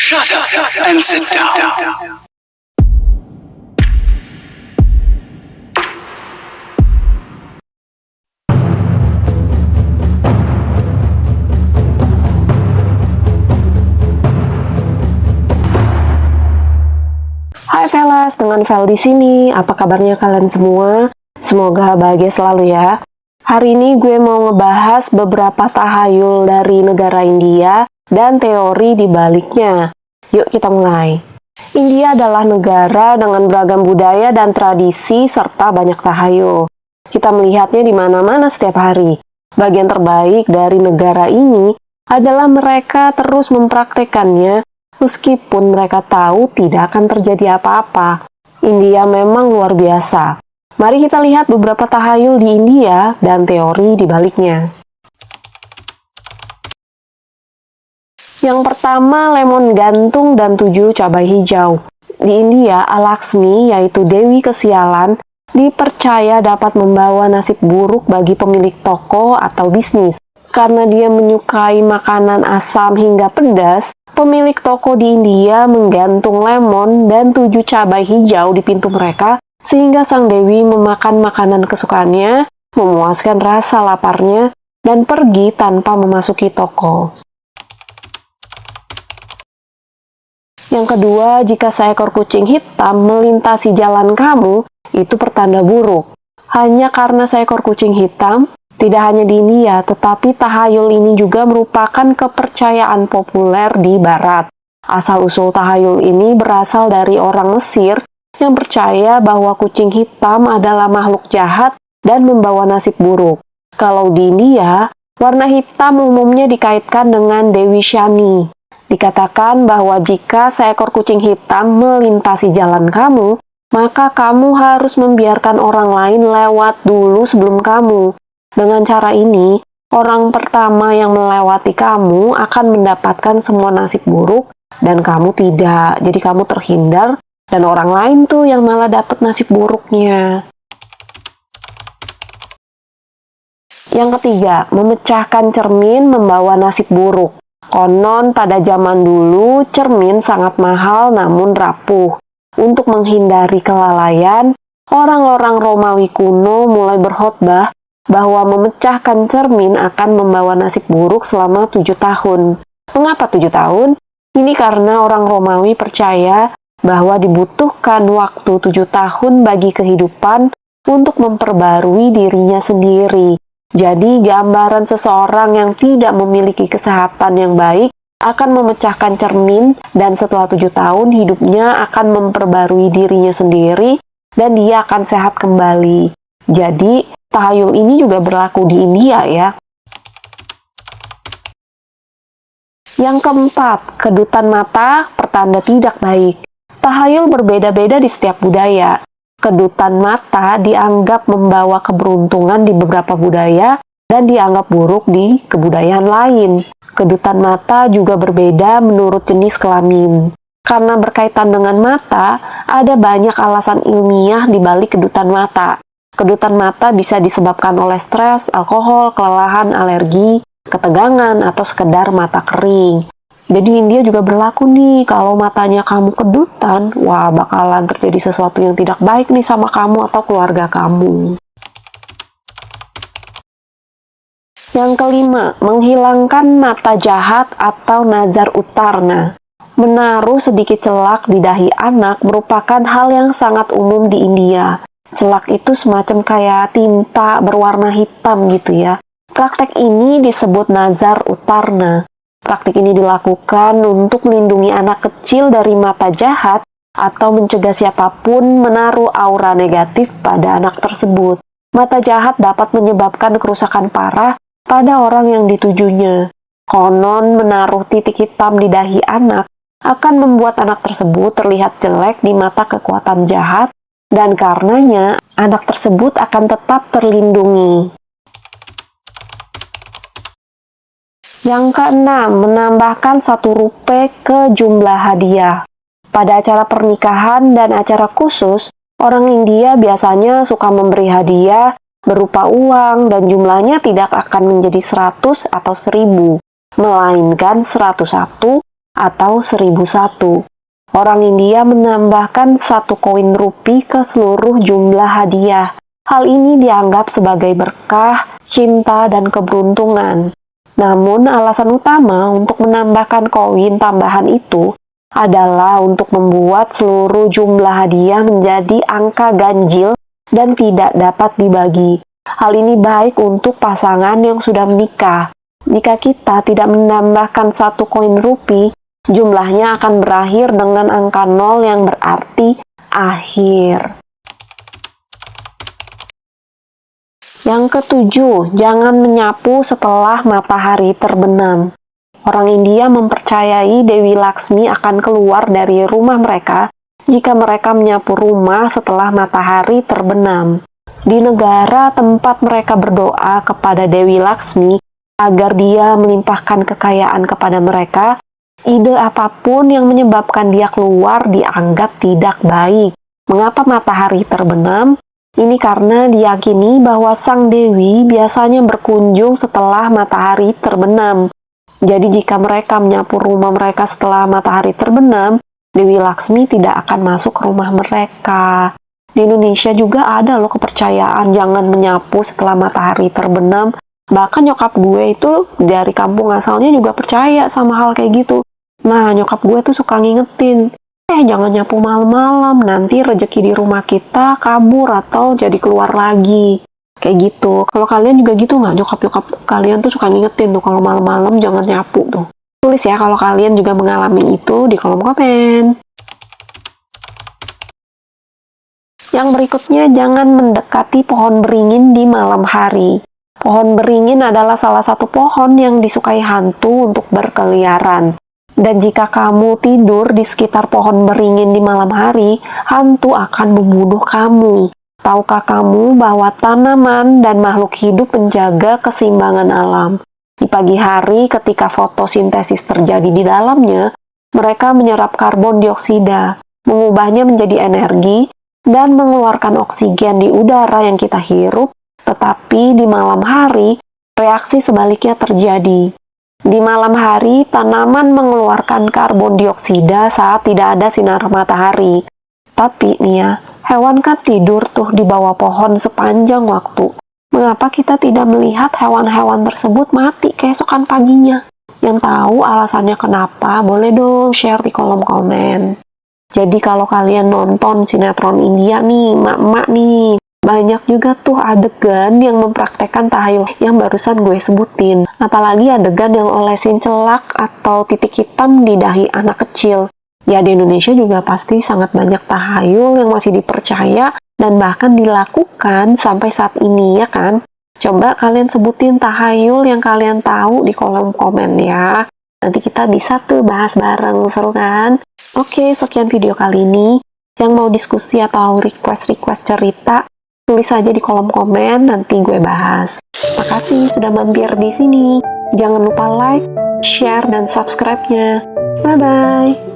Shut up and sit down. Hai fellas, dengan Vel di sini. Apa kabarnya kalian semua? Semoga bahagia selalu ya. Hari ini gue mau ngebahas beberapa tahayul dari negara India dan teori di baliknya. Yuk kita mulai. India adalah negara dengan beragam budaya dan tradisi serta banyak tahayul. Kita melihatnya di mana-mana setiap hari. Bagian terbaik dari negara ini adalah mereka terus mempraktekannya meskipun mereka tahu tidak akan terjadi apa-apa. India memang luar biasa. Mari kita lihat beberapa tahayul di India dan teori di baliknya. Yang pertama, lemon gantung dan 7 cabai hijau. Di India, Alaxmi, yaitu Dewi Kesialan, dipercaya dapat membawa nasib buruk bagi pemilik toko atau bisnis. Karena dia menyukai makanan asam hingga pedas, pemilik toko di India menggantung lemon dan 7 cabai hijau di pintu mereka, sehingga sang dewi memakan makanan kesukaannya, memuaskan rasa laparnya, dan pergi tanpa memasuki toko. Yang kedua, jika seekor kucing hitam melintasi jalan kamu, itu pertanda buruk. Hanya karena seekor kucing hitam, tidak hanya di India, tetapi tahayul ini juga merupakan kepercayaan populer di Barat. Asal-usul tahayul ini berasal dari orang Mesir yang percaya bahwa kucing hitam adalah makhluk jahat dan membawa nasib buruk. Kalau di India, warna hitam umumnya dikaitkan dengan Dewi Shani. Dikatakan bahwa jika seekor kucing hitam melintasi jalan kamu, maka kamu harus membiarkan orang lain lewat dulu sebelum kamu. Dengan cara ini, orang pertama yang melewati kamu akan mendapatkan semua nasib buruk dan kamu tidak. Jadi kamu terhindar dan orang lain tuh yang malah dapat nasib buruknya. Yang ketiga, memecahkan cermin membawa nasib buruk. Konon pada zaman dulu cermin sangat mahal namun rapuh. Untuk menghindari kelalaian, orang-orang Romawi kuno mulai berkhotbah bahwa memecahkan cermin akan membawa nasib buruk selama 7 tahun. Mengapa 7 tahun? Ini karena orang Romawi percaya bahwa dibutuhkan waktu 7 tahun bagi kehidupan untuk memperbarui dirinya sendiri. Jadi gambaran seseorang yang tidak memiliki kesehatan yang baik akan memecahkan cermin dan setelah 7 tahun hidupnya akan memperbarui dirinya sendiri dan dia akan sehat kembali. Jadi tahayul ini juga berlaku di India ya. Yang keempat, kedutan mata pertanda tidak baik. Tahayul berbeda-beda di setiap budaya. Kedutan mata dianggap membawa keberuntungan di beberapa budaya dan dianggap buruk di kebudayaan lain. Kedutan mata juga berbeda menurut jenis kelamin. Karena berkaitan dengan mata, ada banyak alasan ilmiah di balik kedutan mata. Kedutan mata bisa disebabkan oleh stres, alkohol, kelelahan, alergi, ketegangan, atau sekedar mata kering. Jadi India juga berlaku nih, kalau matanya kamu kedutan, wah bakalan terjadi sesuatu yang tidak baik nih sama kamu atau keluarga kamu. Yang kelima, menghilangkan mata jahat atau nazar utarna. Menaruh sedikit celak di dahi anak merupakan hal yang sangat umum di India. Celak itu semacam kayak tinta berwarna hitam gitu ya. Praktek ini disebut nazar utarna. Praktik ini dilakukan untuk melindungi anak kecil dari mata jahat atau mencegah siapapun menaruh aura negatif pada anak tersebut. Mata jahat dapat menyebabkan kerusakan parah pada orang yang ditujunya. Konon menaruh titik hitam di dahi anak akan membuat anak tersebut terlihat jelek di mata kekuatan jahat dan karenanya anak tersebut akan tetap terlindungi. Yang keenam, menambahkan 1 rupiah ke jumlah hadiah. Pada acara pernikahan dan acara khusus, orang India biasanya suka memberi hadiah berupa uang dan jumlahnya tidak akan menjadi 100 atau 1000, melainkan 101 atau 1001. Orang India menambahkan 1 koin rupi ke seluruh jumlah hadiah. Hal ini dianggap sebagai berkah, cinta, dan keberuntungan. Namun, alasan utama untuk menambahkan koin tambahan itu adalah untuk membuat seluruh jumlah hadiah menjadi angka ganjil dan tidak dapat dibagi. Hal ini baik untuk pasangan yang sudah menikah. Jika kita tidak menambahkan 1 koin rupi, jumlahnya akan berakhir dengan angka 0 yang berarti akhir. Yang ketujuh, jangan menyapu setelah matahari terbenam. Orang India mempercayai Dewi Laksmi akan keluar dari rumah mereka jika mereka menyapu rumah setelah matahari terbenam. Di negara tempat mereka berdoa kepada Dewi Laksmi agar dia melimpahkan kekayaan kepada mereka, ide apapun yang menyebabkan dia keluar dianggap tidak baik. Mengapa matahari terbenam? Ini karena diyakini bahwa Sang Dewi biasanya berkunjung setelah matahari terbenam. Jadi jika mereka menyapu rumah mereka setelah matahari terbenam, Dewi Laksmi tidak akan masuk ke rumah mereka. Di Indonesia juga ada loh kepercayaan jangan menyapu setelah matahari terbenam. Bahkan nyokap gue itu dari kampung asalnya juga percaya sama hal kayak gitu. Nah, nyokap gue tuh suka ngingetin, jangan nyapu malam-malam, nanti rejeki di rumah kita kabur atau jadi keluar lagi. Kayak gitu. Kalau kalian juga gitu nggak? Nyokap-nyokap kalian tuh suka ngingetin tuh kalau malam-malam jangan nyapu tuh. Tulis ya kalau kalian juga mengalami itu di kolom komen. Yang berikutnya, jangan mendekati pohon beringin di malam hari. Pohon beringin adalah salah satu pohon yang disukai hantu untuk berkeliaran. Dan jika kamu tidur di sekitar pohon beringin di malam hari, hantu akan membunuh kamu. Tahukah kamu bahwa tanaman dan makhluk hidup menjaga keseimbangan alam? Di pagi hari ketika fotosintesis terjadi di dalamnya, mereka menyerap karbon dioksida, mengubahnya menjadi energi, dan mengeluarkan oksigen di udara yang kita hirup, tetapi di malam hari, reaksi sebaliknya terjadi. Di malam hari, tanaman mengeluarkan karbon dioksida saat tidak ada sinar matahari. Tapi nih ya, hewan kan tidur tuh di bawah pohon sepanjang waktu. Mengapa kita tidak melihat hewan-hewan tersebut mati keesokan paginya? Yang tahu alasannya kenapa, boleh dong share di kolom komen. Jadi kalau kalian nonton sinetron India nih, mak-mak nih, banyak juga tuh adegan yang mempraktekkan tahayul yang barusan gue sebutin. Apalagi adegan yang olesin celak atau titik hitam di dahi anak kecil. Ya di Indonesia juga pasti sangat banyak tahayul yang masih dipercaya dan bahkan dilakukan sampai saat ini ya kan. Coba kalian sebutin tahayul yang kalian tahu di kolom komen ya. Nanti kita bisa tuh bahas bareng, seru kan? Oke, sekian video kali ini. Yang mau diskusi atau request cerita, tulis aja di kolom komen, nanti gue bahas. Makasih sudah mampir di sini. Jangan lupa like, share, dan subscribe-nya. Bye-bye!